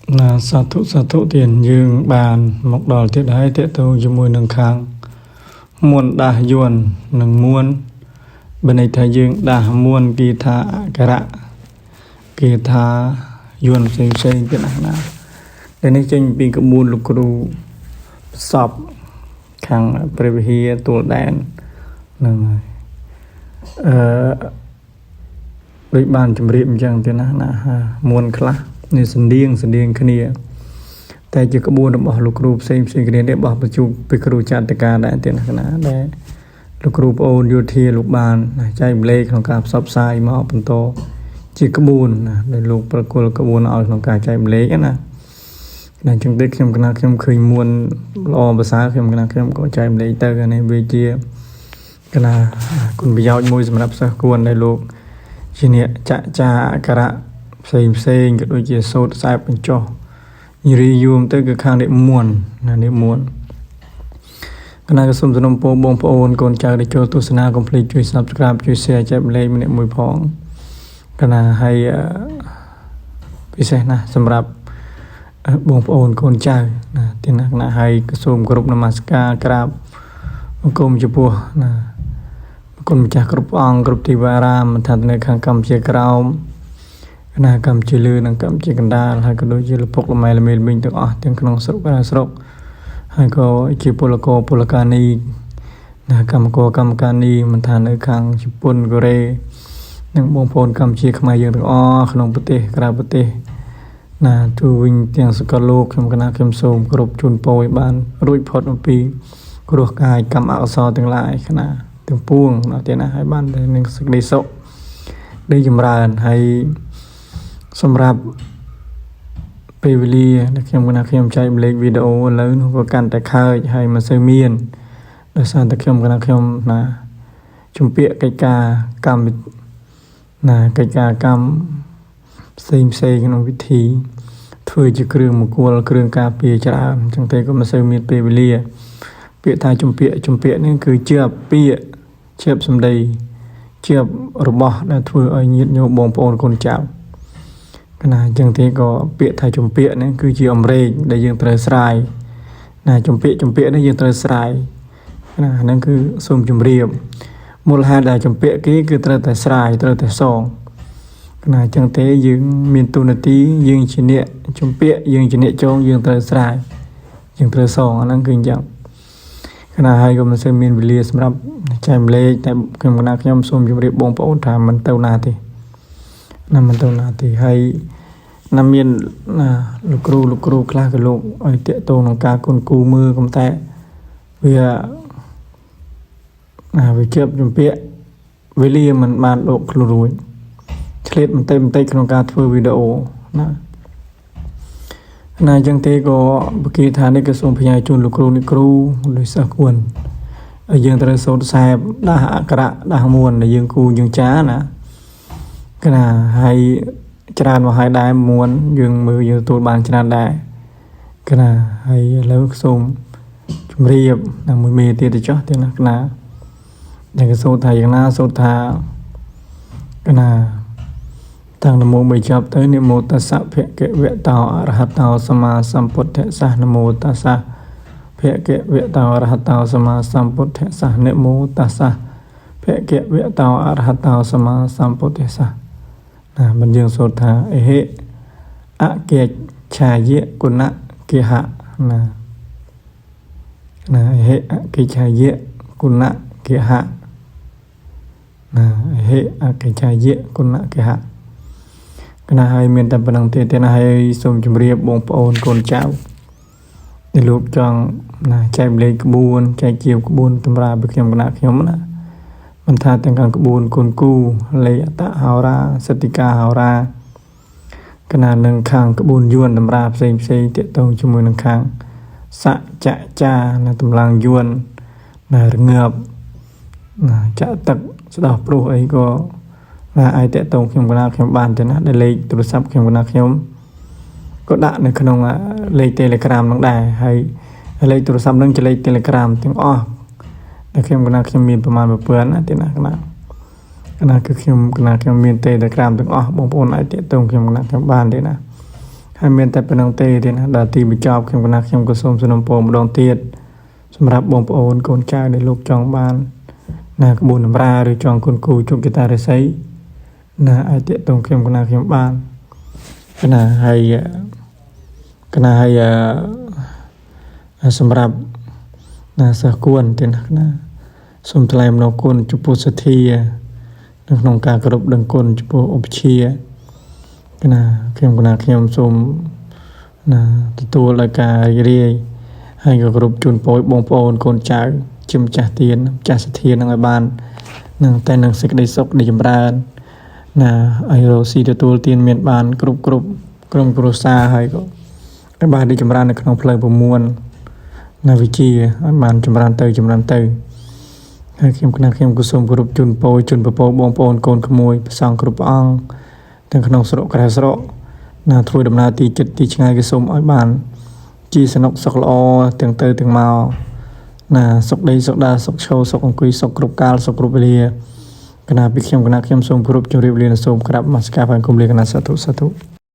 สาธุtiền dương bàn mọc đỏ tiết đấy tiết tu cho mùi nâng khang muôn đa yuan nâng muôn bên này thầy dương đa muôn kỳ tha cả kỳ tha yuan xây cái này đây này trên bị cái muôn lục ru sập khang preview tua đèn nâng đối bàn chấm riêng chẳng tiền na muôn khlaนี่สันเดียงขณีแต่จะกระบวนบอกลูกครูเซ็งได้บอกประจุไปครูจัดการได้เต็มขนาดได้ลูกครูโอนยูทีลูกบานใจเบลกของการซับไซมาออกเป็นโตจีกระบวนในลูกประกวดกระบวนเอาของการใจเบลกนะในจังเด็กเข้มขนาดเข้มเคยมวนรอภาษาเข้มขนาดเข้มก็ใจเบลกเตอร์กันในเวทีขนาดคุณไปยาวมวยสำหรับสักกวนในลูกจีเนี่ยจะกระxây cái đôi chia sốt sai bên cho như zoom tới cái khang để muôn để muôn cái này cái sum sum po bông po ôn con trai để cho tôi sana completeជួយ subscribe ជួយ share ចែកម្លែកម្នាក់មួយផងcái này hay ពិសេសណាស់សម្រាប់បងប្អូនកូនចៅណាទីណាស់ណាហើយក៏សូមគោរពនមស្ការក្រាបបង្គំចំពោះណាគុណម្ចាស់គ្រប់អង្គគ្រប់ទីវារាមថានៅខាងកម្ពុជាក្រោមណាកម្មជាលឺនិងកម្មជាកណ្ដាលហើយក៏ដូចជាលពុកលម៉ែលមេលមីងទាំងអស់ទាំងក្នុងស្រុកស្រុកហើយក៏ជាពលកានីណាកម្មការនីមិនថានៅខាងជប៉ុនកូរ៉េនិងបងប្អូនកម្ពុជាខ្មែរយើងទាំងអស់ក្នុងប្រទេសក្រៅប្រទេសណាទូវិញទាំងសកលលោកខ្ញុំគណៈខ្ញុំសូមគ្រប់ជូនពរឲ្យបានរួចផុតអំពីគ្រោះកាយកម្មអកុសលទាំងឡាយគណៈទាំងពួងណាទៀតណាឲ្យបាននឹងសេចក្តីសុខដែលចម្រើនហើយសម្រាប់ពេលវេលាដែលខ្ញុំចែកលេខវីដេអូឥឡូវនោះក៏កាន់តែខើចហើយមិនសូវមានដោយសារតែខ្ញុំណាជំពាក់កិច្ចការកម្មណាកិច្ចការកម្មផ្សេងក្នុងវិធីធ្វើជាគ្រឿងមង្គលគ្រឿងការពារច្រើនអញ្ចឹងតែក៏មិនសូវមានពេលវេលាពាក្យថាជំពាក់នេះគឺជាពាក្យជាបសម្ដីជារបស់ដែលធ្វើឲ្យញាតិញោមបងប្អូនកូនចៅណាអញ្ចឹងទេក៏ពាក្យថាជំពាក់នេះគឺជាអំរែកដែលយើងត្រូវស្រាយណាជំពាក់នេះយើងត្រូវស្រាយណាហ្នឹងគឺសូមជម្រាបមូលហេតុដែលជំពាក់គេគឺត្រូវតែស្រាយត្រូវតែសងណាអញ្ចឹងទេយើងមានទូនាទីយើងជាអ្នកជំពាក់យើងជាអ្នកចងយើងត្រូវស្រាយយើងត្រូវសងអាហ្នឹងគឺអញ្ចឹងណាហើយក៏មិនសូវមានវេលាសម្រាប់ចែកម្លែកតែខ្ញុំសូមជម្រាបបងប្អូនថាមិនទៅណាទេណាមិនទៅណាទេហើយណាមានណាលោកគ្រូខ្លះក៏លោកឲ្យតាក់ទងក្នុងការគុណគូមើលកំតែវាជាប់ជំពាក់វេលាមិនបានដកខ្លួនរួចឆ្លៀតបន្តិចក្នុងការធ្វើវីដេអូណាអញ្ចឹងទេក៏បកគិថានេះក៏សូមផ្ញើជូនលោកគ្រូដោយសិស្សគួនហើយយើងត្រូវសូត្រខ្សែដាស់អក្សរដាស់មួនដែលយើងគូយើងចាណាកណាហើយច្រើនមកហើយដែរមួនយើងមើលយើងទទួលបានច្រើនដែរកណាហើយឥឡូវសូមជម្រាបដល់មួយមេទៀតទៅចុះទៀតណាកណាដែលក៏សូត្រថាយ៉ាងណាសូត្រថាកណាតាំងនមោ3ចប់ទៅនិមោតស្សៈភគវតោអរហតោសម្មាសម្ពុទ្ធស្សៈនមោតស្សៈភគវតោអរហតោសម្មាសម្ពុទ្ធស្សៈនិមោតស្សៈភគវតោអរហតោសម្មាសម្ពុទ្ធស្សៈណាមិនយើងសូត្រថាអេហេអកេឆាយៈគុណគិហៈណាអេហេអកេឆាយៈគុណគិហៈណាអេហេអកេឆាយៈគុណគិហៈគណៈហើយមានតែប៉ុណ្្នឹងទេណាហើយសូមជម្រាបបងប្អូនកូនចៅដែលលោកចង់ណាចែកលេខក្បួនចែកជាក្បួនតម្រាពីខ្ញុំគណៈខ្ញុំណាមិនថាទាំងខាងក្បួនគុណគូលេខអតហោរាសតិកាហោរាគណៈនឹងខាងក្បួនយួនតម្រាផ្សេងទាក់ទងជាមួយនឹងខាងសច្ចចានៅតម្លងយួនណារងើបណាចាក់ទឹកស្ដោះព្រោះអីក៏ណាអាចតាក់ទងខ្ញុំគណៈខ្ញុំបានទេណាដែលលេខទូរស័ព្ទខ្ញុំគណៈខ្ញុំក៏ដាក់នៅក្នុងលេខ Telegram នោះដែរហើយលេខទូរស័ព្ទនឹងជាលេខ Telegram ទាំងអស់ដែលខ្ញុំគណៈខ្ញុំមានប្រមាណ1000ណាទេណាគណៈគឺខ្ញុំគណៈខ្ញុំមាន Telegram ទាំងអស់បងប្អូនអាចតាក់ទងខ្ញុំគណៈខ្ញុំបានទេណា ហើយមានតែប៉ុណ្ណឹងទេទៀតណាដល់ទីបញ្ចប់ខ្ញុំគណៈខ្ញុំក៏សូមសនំពរម្ដងទៀតសម្រាប់បងប្អូនកូនចៅដែលលោកចង់បានណាក្បួនតម្រាឬចង់គុនគូជុំកតារិស័យណាអាចតាក់ទងខ្ញុំគណៈខ្ញុំបានកណាហើយកណាហើយសម្រាប់ណាសិស្សគួនទៀតណាសូមថ្លែងអំណរគុណចំពោះសទ្ធានៅក្នុងការគោរពដឹងគុណចំពោះឧបជាណាខ្ញុំគណៈខ្ញុំសូមណាទទួលដោយការរីករាយហើយក៏គោរពជូនពរបងប្អូនកូនចៅជាម្ចាស់ទានម្ចាស់សទ្ធានឹងឲ្យបាននឹងតែនឹងសេចក្តីសុខនៃចម្រើនណាឲ្យរស់ស៊ីទទួលទានមានបានគ្រប់ក្រុមគ្រួសារហើយក៏ឲ្យបានរីកចម្រើននៅក្នុងផ្លូវ9ណាវិជាឲ្យបានចម្រើនទៅហើយខ្ញុំគណៈខ្ញុំក៏សូមគោរពជូនពរជូនពពកបងប្អូនកូនក្មួយព្រះសង្ឃគ្រប់អង្គទាំងក្នុងស្រុកក្រៅស្រុកណាធ្វើដំណើរទីចិត្តទីឆ្ងាយក៏សូមឲ្យបានជាសនុកសុខល្អទាំងទៅទាំងមកណាសុខដីសុខដាសុខឈរសុខអង្គុយសុខគ្រប់កាលសុខគ្រប់វេលាគណៈពីខ្ញុំគណៈខ្ញុំសូមគោរពជម្រាបលាសូមក្រាបនមស្ការផងគុំលាគណៈសាធុ